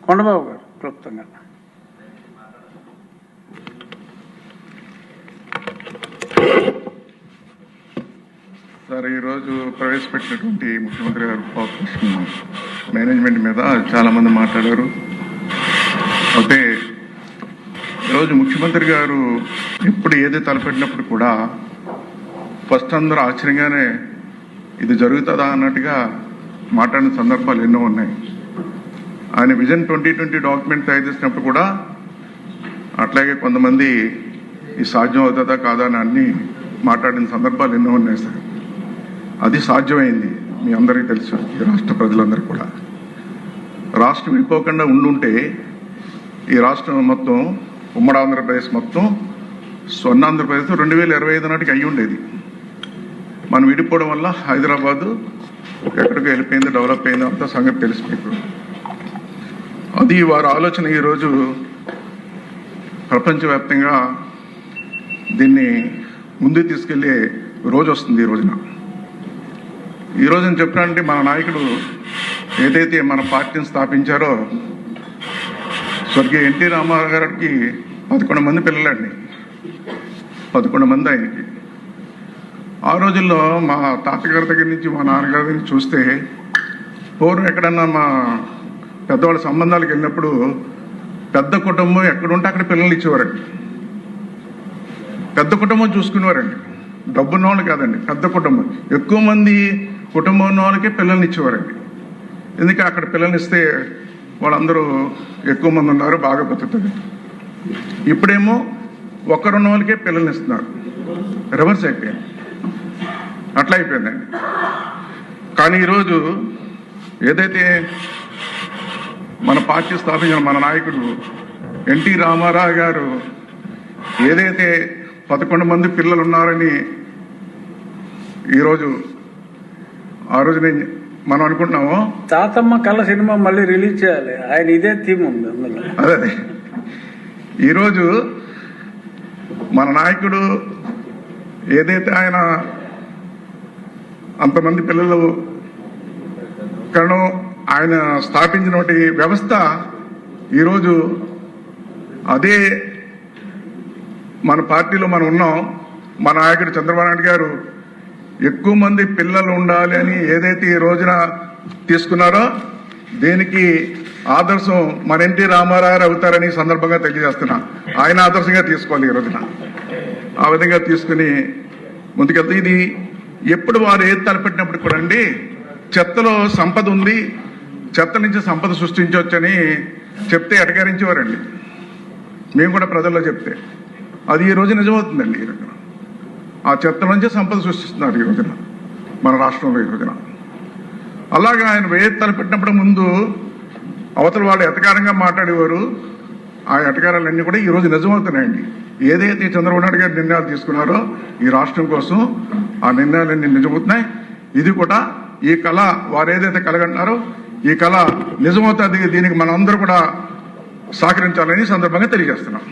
కొండబాబు గారు క్లుప్తంగా. సార్, ఈరోజు ప్రవేశపెట్టినటువంటి ముఖ్యమంత్రి గారు కార్పొరేషన్ మేనేజ్మెంట్ మీద చాలామంది మాట్లాడారు. అయితే ఈరోజు ముఖ్యమంత్రి గారు ఎప్పుడు ఏది తలపెట్టినప్పుడు కూడా ఫస్ట్ అందరూ ఆశ్చర్యంగానే ఇది జరుగుతుందా అన్నట్టుగా మాట్లాడిన సందర్భాలు ఎన్నో ఉన్నాయి. ఆయన విజన్ 2020 డాక్యుమెంట్ తయారు చేసినప్పుడు కూడా అట్లాగే కొంతమంది ఈ సాధ్యం అవుతుందా కాదా అని అన్ని మాట్లాడిన సందర్భాలు ఎన్నో ఉన్నాయి సార్. అది సాధ్యమైంది, మీ అందరికీ తెలుసు, ఈ రాష్ట్ర ప్రజలందరికీ కూడా. రాష్ట్రం విడిపోకుండా ఉండుంటే ఈ రాష్ట్రం మొత్తం, ఉమ్మడి ఆంధ్రప్రదేశ్ మొత్తం స్వర్ణ ఆంధ్రప్రదేశ్ 2025 నాటికి అయ్యి ఉండేది. మనం విడిపోవడం వల్ల హైదరాబాదు ఎక్కడికి వెళ్ళిపోయింది, డెవలప్ అయింది అంతా సంగతి తెలిసిపోయింది. అది వారి ఆలోచన. ఈరోజు ప్రపంచవ్యాప్తంగా దీన్ని ముందుకు తీసుకెళ్లే రోజు వస్తుంది. ఈ రోజు నేను చెప్పానంటే మన నాయకుడు ఏదైతే మన పార్టీని స్థాపించారో, స్వర్గీయ ఎన్టీ రామారావు గారికి 11 మంది పిల్లలండి, 11 మంది ఆయనకి. ఆ రోజుల్లో మా తాతగారి దగ్గర నుంచి మా నాన్నగారి దగ్గర నుంచి చూస్తే, పూర్వం ఎక్కడన్నా మా పెద్దవాళ్ళ సంబంధాలకు వెళ్ళినప్పుడు పెద్ద కుటుంబం ఎక్కడుంటే అక్కడ పిల్లలు ఇచ్చేవారండి. పెద్ద కుటుంబం చూసుకునేవారండి, డబ్బున్న వాళ్ళు కాదండి, పెద్ద కుటుంబం. ఎక్కువ మంది కుటుంబం ఉన్న వాళ్ళకే పిల్లల్ని ఇచ్చేవారండి. ఎందుకంటే అక్కడ పిల్లల్ని ఇస్తే వాళ్ళందరూ ఎక్కువ మంది ఉన్నారు, బాగా బతుకుతుంది. ఇప్పుడేమో ఒక్కరున్న వాళ్ళకే పిల్లల్ని ఇస్తున్నారు, రివర్స్ అయిపోయింది, అట్లా అయిపోయిందండి. కానీ ఈరోజు ఏదైతే మన పార్టీ స్థాపించిన మన నాయకుడు ఎన్టీ రామారావు గారు ఏదైతే 11 మంది పిల్లలు ఉన్నారని ఈరోజు, ఆ రోజు మనం అనుకుంటున్నాము తాతమ్మ కళ సినిమా మళ్ళీ రిలీజ్ చేయాలి, ఆయన ఇదే థీమ్ ఉంది అందులో. అదే ఈరోజు మన నాయకుడు ఏదైతే ఆయన అంతమంది పిల్లలు కారణం ఆయన స్థాపించినటువంటి వ్యవస్థ, ఈరోజు అదే మన పార్టీలో మనం ఉన్నాం. మన నాయకుడు చంద్రబాబు నాయుడు గారు ఎక్కువ మంది పిల్లలు ఉండాలి అని ఏదైతే ఈ రోజున తీసుకున్నారో, దీనికి ఆదర్శం మన ఎన్టీ రామారావు గారు అవుతారని సందర్భంగా తెలియజేస్తున్నా. ఆయన ఆదర్శంగా తీసుకోవాలి ఈ రోజున. ఆ విధంగా తీసుకుని ముందుకెళ్తే, ఇది ఎప్పుడు వారు ఏది తలపెట్టినప్పుడు కూడా అండి, చెత్తలో సంపద ఉంది, చెత్త నుంచి సంపద సృష్టించవచ్చని చెప్తే ఎటకరించేవారండి. మేము కూడా ప్రజల్లో చెప్తే అది ఈ రోజు నిజమవుతుందండి. ఈ రోజున ఆ చెత్త నుంచి సంపద సృష్టిస్తున్నారు ఈ రోజున మన రాష్ట్రంలో. ఈ రోజున అలాగే ఆయన ఏది తలపెట్టినప్పుడు ముందు అవతల వాళ్ళు ఎటకారంగా మాట్లాడేవారు. ఆ ఎటకారాలన్నీ కూడా ఈ రోజు నిజమవుతున్నాయండి. ఏదైతే చంద్రబాబు నాయుడు గారు నిర్ణయాలు తీసుకున్నారో ఈ రాష్ట్రం కోసం, ఆ నిర్ణయాలన్నీ నిజమవుతున్నాయి. ఇది కూడా ఈ కళ వారు ఏదైతే కలగంటున్నారో ఈ కళ నిజమవుతుంది. దీనికి మనం అందరూ కూడా సహకరించాలని సందర్భంగా తెలియజేస్తున్నాం.